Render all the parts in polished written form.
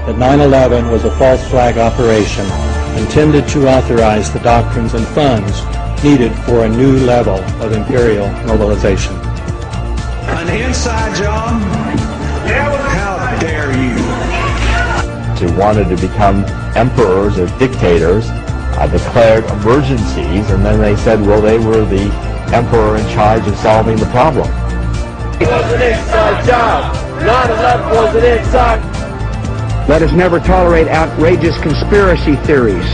that 9/11 was a false flag operation intended to authorize the doctrines and funds needed for a new level of imperial mobilization. An inside job? How dare you? Who wanted to become emperors or dictators declared emergencies, and then they said, well, they were the emperor in charge of solving the problem. It was an inside job. 9/11 was an inside. Let us never tolerate outrageous conspiracy theories.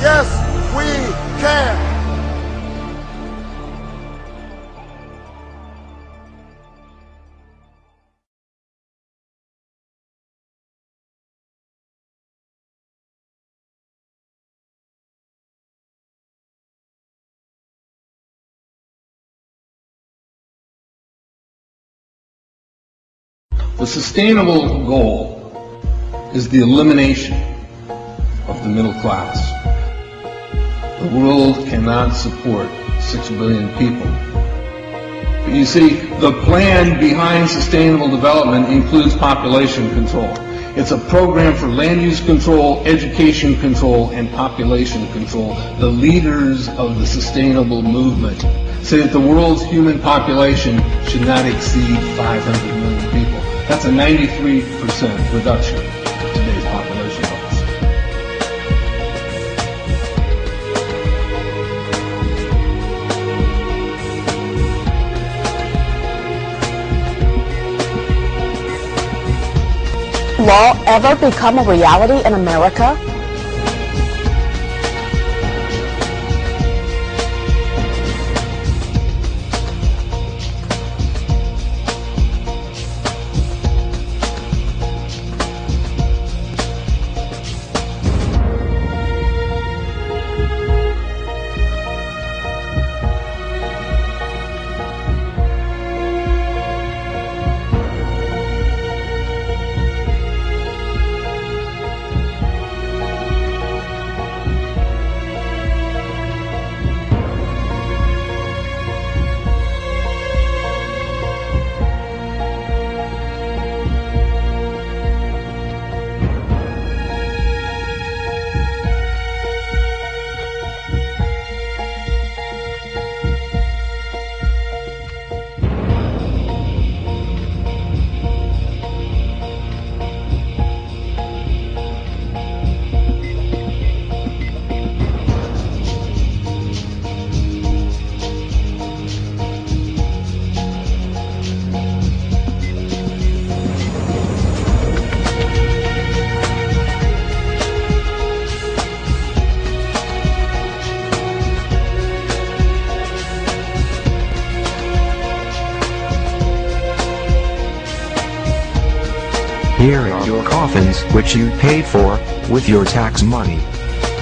Yes, we can. The sustainable goal is the elimination of the middle class. The world cannot support 6 billion people. But you see, the plan behind sustainable development includes population control. It's a program for land use control, education control, and population control. The leaders of the sustainable movement say that the world's human population should not exceed 500 million people. That's a 93% reduction of today's population levels. Law ever become a reality in America? Here are your coffins, which you paid for with your tax money.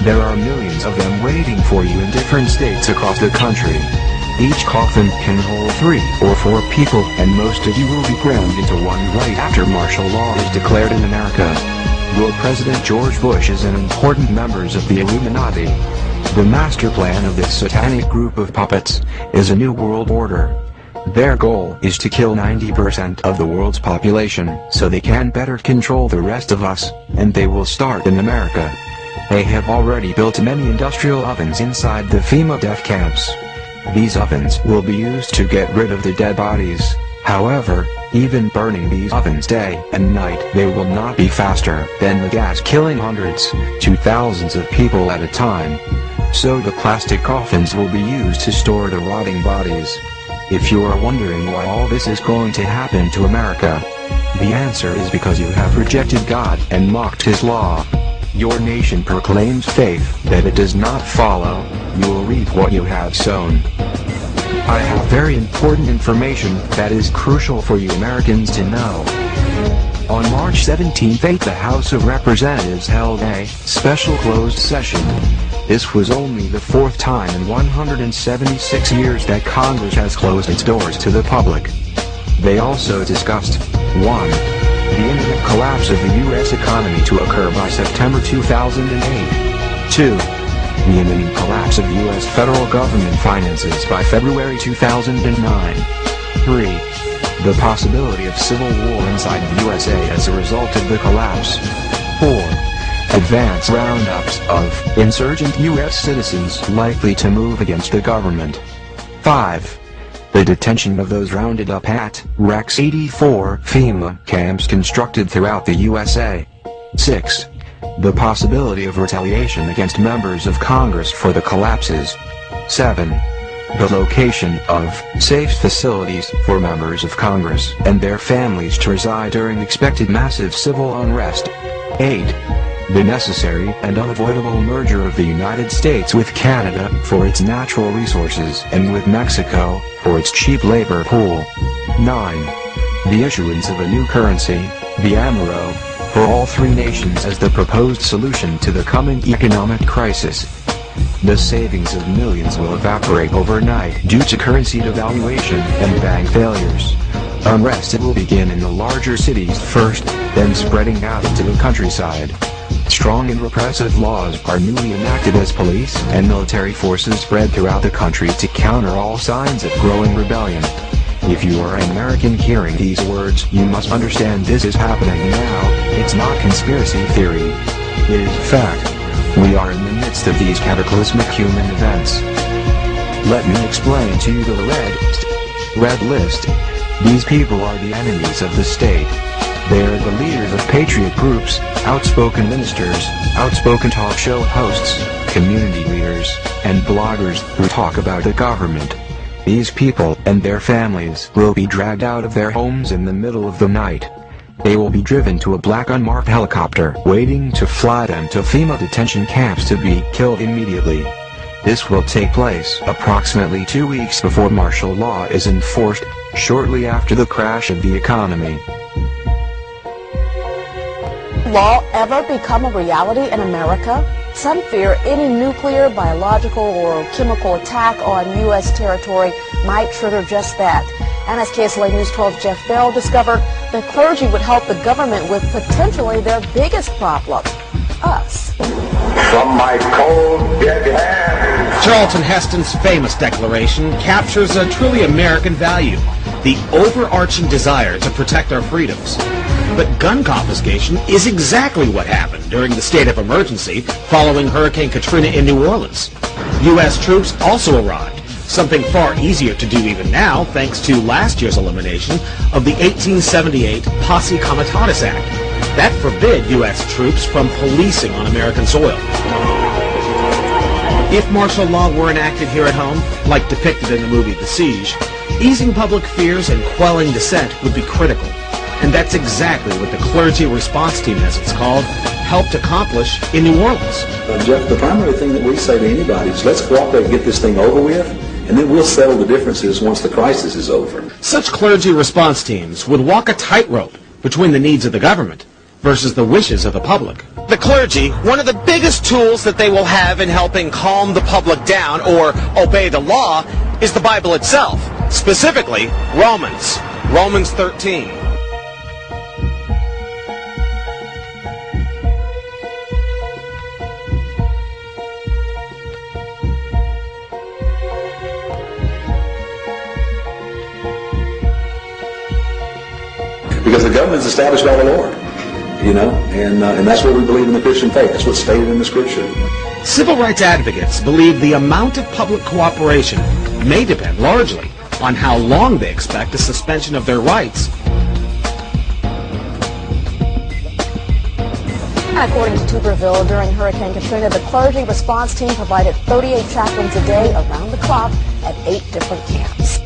There are millions of them waiting for you in different states across the country. Each coffin can hold 3 or 4 people, and most of you will be crammed into one right after martial law is declared in America. Your President George Bush is an important member of the Illuminati. The master plan of this satanic group of puppets is a new world order. Their goal is to kill 90% of the world's population so they can better control the rest of us, and they will start in America. They have already built many industrial ovens inside the FEMA death camps. These ovens will be used to get rid of the dead bodies. However, even burning these ovens day and night, they will not be faster than the gas killing hundreds to thousands of people at a time. So the plastic coffins will be used to store the rotting bodies. If you are wondering why all this is going to happen to America, the answer is because you have rejected God and mocked His law. Your nation proclaims faith that it does not follow. You will reap what you have sown. I have very important information that is crucial for you Americans to know. On March 17th, the House of Representatives held a special closed session. This was only the 4th time in 176 years that Congress has closed its doors to the public. They also discussed 1. The imminent collapse of the U.S. economy to occur by September 2008. 2. The imminent collapse of the U.S. federal government finances by February 2009. 3. The possibility of civil war inside the USA as a result of the collapse. 4. Advance roundups of insurgent U.S. citizens likely to move against the government. 5. The detention of those rounded up at Rex 84 FEMA camps constructed throughout the USA. 6. The possibility of retaliation against members of Congress for the collapses. 7. The location of safe facilities for members of Congress and their families to reside during expected massive civil unrest. 8. The necessary and unavoidable merger of the United States with Canada for its natural resources and with Mexico for its cheap labor pool. 9. The issuance of a new currency, the Amero, for all three nations as the proposed solution to the coming economic crisis. The savings of millions will evaporate overnight due to currency devaluation and bank failures. Unrest will begin in the larger cities first, then spreading out into the countryside. Strong and repressive laws are newly enacted as police and military forces spread throughout the country to counter all signs of growing rebellion. If you are an American hearing these words, you must understand this is happening now. It's not conspiracy theory. It is fact. We are in the midst of these cataclysmic human events. Let me explain to you the red list. These people are the enemies of the state. They are the leaders of patriot groups, outspoken ministers, outspoken talk show hosts, community leaders, and bloggers who talk about the government. These people and their families will be dragged out of their homes in the middle of the night. They will be driven to a black unmarked helicopter waiting to fly them to FEMA detention camps to be killed immediately. This will take place approximately 2 weeks before martial law is enforced, shortly after the crash of the economy. Law ever become a reality in America? Some fear any nuclear, biological, or chemical attack on U.S. territory might trigger just that. And as KSLA News 12's Jeff Bell discovered, the clergy would help the government with potentially their biggest problem, us. From my cold, dead hands. Charlton Heston's famous declaration captures a truly American value, the overarching desire to protect our freedoms. But gun confiscation is exactly what happened during the state of emergency following Hurricane Katrina in New Orleans. U.S. troops also arrived, something far easier to do even now thanks to last year's elimination of the 1878 Posse Comitatus Act. That forbid U.S. troops from policing on American soil. If martial law were enacted here at home, like depicted in the movie The Siege, easing public fears and quelling dissent would be critical. And that's exactly what the Clergy Response Team, as it's called, helped accomplish in New Orleans. Jeff, the primary thing that we say to anybody is let's cooperate and get this thing over with, and then we'll settle the differences once the crisis is over. Such clergy response teams would walk a tightrope between the needs of the government versus the wishes of the public. The clergy, one of the biggest tools that they will have in helping calm the public down or obey the law is the Bible itself, specifically Romans 13. Because the government is established by the Lord, and that's what we believe in the Christian faith. That's what's stated in the Scripture. Civil rights advocates believe the amount of public cooperation may depend largely on how long they expect a suspension of their rights. And according to Tuberville, during Hurricane Katrina, the clergy response team provided 38 chaplains a day around the clock at 8 different camps.